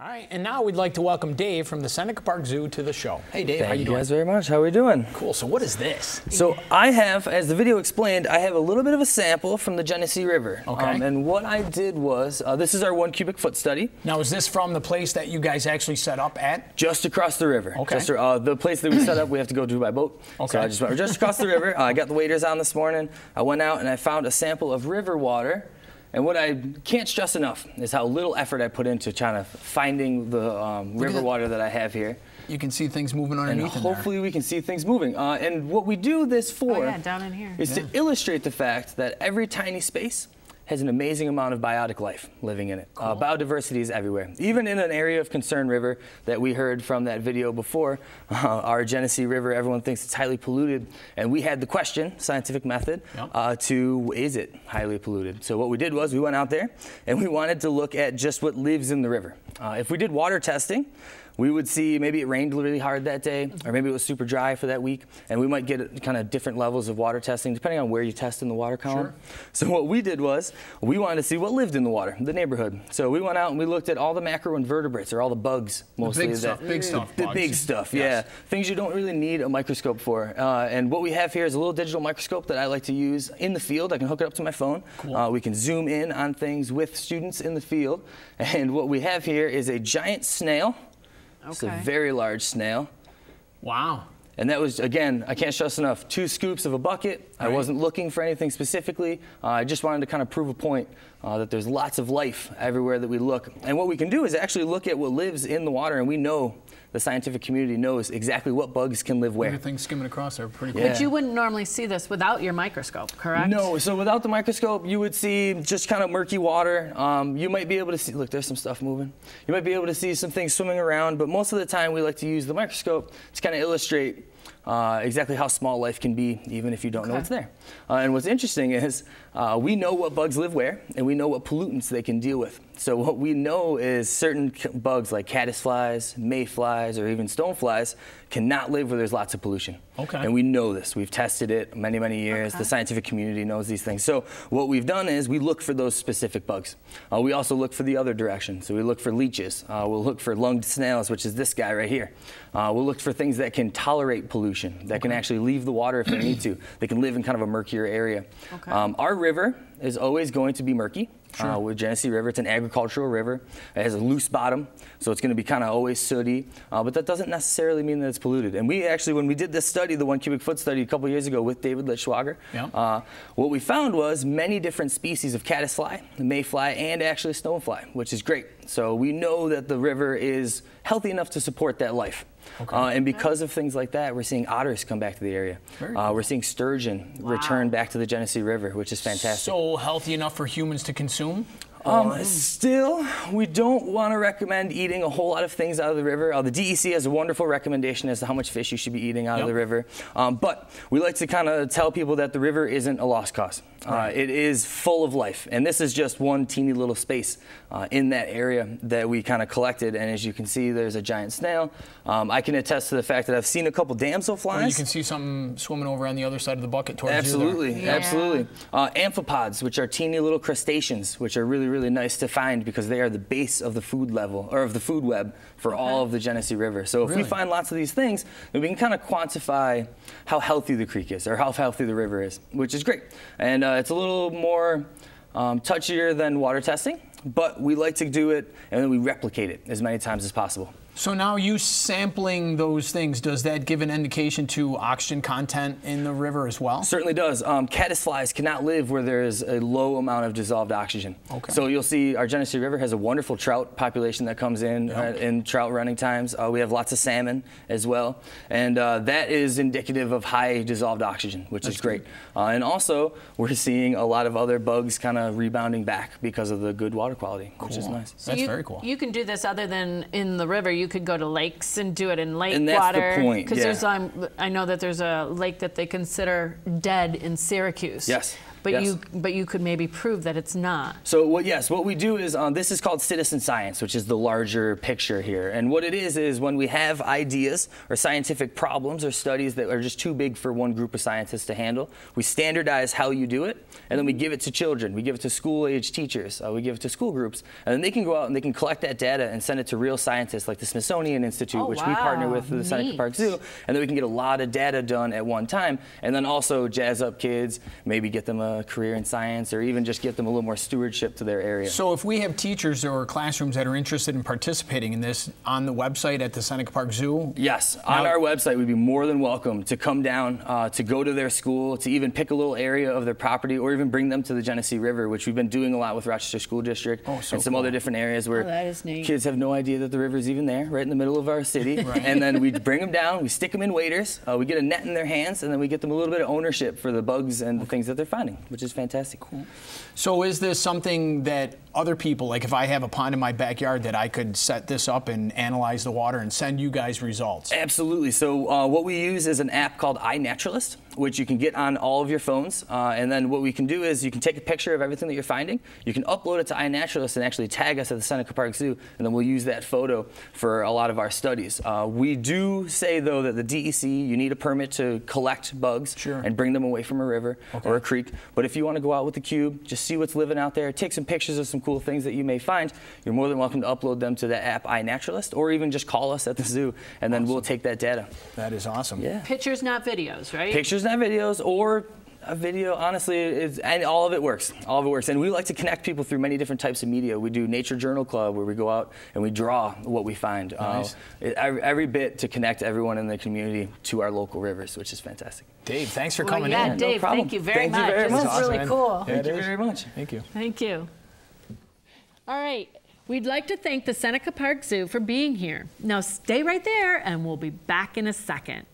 All right, and now we'd like to welcome Dave from the Seneca Park Zoo to the show. Hey, Dave, how you doing? Thank you guys very much. How are we doing? Cool. So what is this? So I have, as the video explained, I have a little bit of a sample from the Genesee River. Okay. And what I did was, this is our 1 cubic foot study. Now, is this from the place that you guys actually set up at? Just across the river. Okay. Just, the place that we set up, we have to go to by boat. Okay. So I just went just across the river. I got the waders on this morning. I went out and I found a sample of river water. And what I can't stress enough is how little effort I put into trying to finding the river water that I have here. You can see things moving underneath And hopefully we can see things moving. And what we do this for down in here. is to illustrate the fact that every tiny space has an amazing amount of biotic life living in it. Cool. Biodiversity is everywhere. Even in an area of concern river that we heard from that video before, our Genesee River, everyone thinks it's highly polluted. And we had the question, scientific method, is it highly polluted? So what we did was we went out there and we wanted to look at just what lives in the river. If we did water testing, we would see maybe it rained really hard that day, or maybe it was super dry for that week, and we might get kind of different levels of water testing depending on where you test in the water column. Sure. So what we did was we wanted to see what lived in the water, the neighborhood. So we went out and we looked at all the macroinvertebrates, or all the bugs, mostly. The big stuff. The big stuff, yeah. Things you don't really need a microscope for. And what we have here is a little digital microscope that I like to use in the field. I can hook it up to my phone. Cool. We can zoom in on things with students in the field. And what we have here is a giant snail. It's a very large snail. Wow. And that was, again, I can't stress enough, 2 scoops of a bucket. Right. I wasn't looking for anything specifically. I just wanted to kind of prove a point that there's lots of life everywhere that we look. And what we can do is actually look at what lives in the water, and we know, the scientific community knows exactly what bugs can live where. Everything skimming across there, pretty cool. Yeah. But you wouldn't normally see this without your microscope, correct? No, so without the microscope, you would see just kind of murky water. You might be able to see, look, there's some stuff moving. You might be able to see some things swimming around, but most of the time we like to use the microscope to kind of illustrate exactly how small life can be, even if you don't know it's there. And what's interesting is we know what bugs live where, and we know what pollutants they can deal with. So what we know is certain bugs like caddisflies, mayflies, or even stoneflies cannot live where there's lots of pollution. Okay. And we know this. We've tested it many, many years. The scientific community knows these things. So what we've done is we look for those specific bugs. We also look for the other direction. So we look for leeches. We'll look for lunged snails, which is this guy right here. We'll look for things that can tolerate pollution, that can actually leave the water if they need to. They can live in kind of a murkier area. Okay. Our river is always going to be murky. With Genesee River, it's an agricultural river. It has a loose bottom, so it's going to be kind of always sooty. But that doesn't necessarily mean that it's polluted. And we actually, when we did this study, the 1 cubic foot study a couple years ago with David Lichtschwager, what we found was many different species of caddisfly, mayfly, and actually stonefly, which is great. So we know that the river is healthy enough to support that life. Okay. And because of things like that, we're seeing otters come back to the area. We're seeing sturgeon return back to the Genesee River, which is fantastic. So healthy enough for humans to consume? Still, we don't want to recommend eating a whole lot of things out of the river. The DEC has a wonderful recommendation as to how much fish you should be eating out of the river. But we like to kind of tell people that the river isn't a lost cause. It is full of life. And this is just one teeny little space in that area that we kind of collected. And as you can see, there's a giant snail. I can attest to the fact that I've seen a couple damselflies. You can see something swimming over on the other side of the bucket towards Absolutely, you there. absolutely. Amphipods, which are teeny little crustaceans, which are really, really nice to find because they are the base of the food level, or of the food web for all of the Genesee River. So if we find lots of these things, then we can kind of quantify how healthy the creek is, or how healthy the river is, which is great. And it's a little more touchier than water testing, but we like to do it and then we replicate it as many times as possible. So now you sampling those things, does that give an indication to oxygen content in the river as well? Certainly does. Caddisflies cannot live where there is a low amount of dissolved oxygen. Okay. So you'll see our Genesee River has a wonderful trout population that comes in trout running times. We have lots of salmon as well. And that is indicative of high dissolved oxygen, which is great. And also, we're seeing a lot of other bugs kind of rebounding back because of the good water quality, which is nice. So that's very cool. You can do this other than in the river. You could go to lakes and do it in lake and that's water. The point, because there's, I know that there's a lake that they consider dead in Syracuse. Yes. But Yes. you could maybe prove that it's not. So what we do is this is called citizen science, which is the larger picture here. And what it is when we have ideas or scientific problems or studies that are just too big for one group of scientists to handle, we standardize how you do it, and then we give it to children. We give it to school-age teachers. We give it to school groups, and then they can go out and they can collect that data and send it to real scientists like the Smithsonian Institute, Oh, which we partner wow. with the Seneca Neat. Park Zoo, and then we can get a lot of data done at one time, and then also jazz up kids, maybe get them a career in science, or even just get them a little more stewardship to their area. So if we have teachers or classrooms that are interested in participating in this on the website at the Seneca Park Zoo? Yes, on our website, we'd be more than welcome to come down, to go to their school, to even pick a little area of their property, or even bring them to the Genesee River, which we've been doing a lot with Rochester School District and some other different areas where that is neat. kids have no idea that the river is even there, right in the middle of our city. And then we bring them down, we stick them in waders, we get a net in their hands, and then we get them a little bit of ownership for the bugs and the things that they're finding, which is fantastic. Cool. So is this something that other people, like if I have a pond in my backyard, that I could set this up and analyze the water and send you guys results? Absolutely. So what we use is an app called iNaturalist, which you can get on all of your phones. And then what we can do is you can take a picture of everything that you're finding. You can upload it to iNaturalist and actually tag us at the Seneca Park Zoo, and then we'll use that photo for a lot of our studies. We do say, though, that the DEC, you need a permit to collect bugs and bring them away from a river or a creek. But if you want to go out with the cube, just see what's living out there, take some pictures of some cool things that you may find, you're more than welcome to upload them to the app iNaturalist, or even just call us at the zoo, and then we'll take that data. That is awesome. Yeah. Pictures, not videos, right? Pictures, not videos, or a video, honestly, and all of it works. All of it works. And we like to connect people through many different types of media. We do Nature Journal Club, where we go out and we draw what we find. Nice. Every bit to connect everyone in the community to our local rivers, which is fantastic. Dave, thanks for Well, coming yeah, in. Dave, problem. thank you very Thank you much. very This much. is really Awesome, cool. man. Thank you very much. Thank you. Thank you. All right. We'd like to thank the Seneca Park Zoo for being here. Now stay right there, and we'll be back in a second.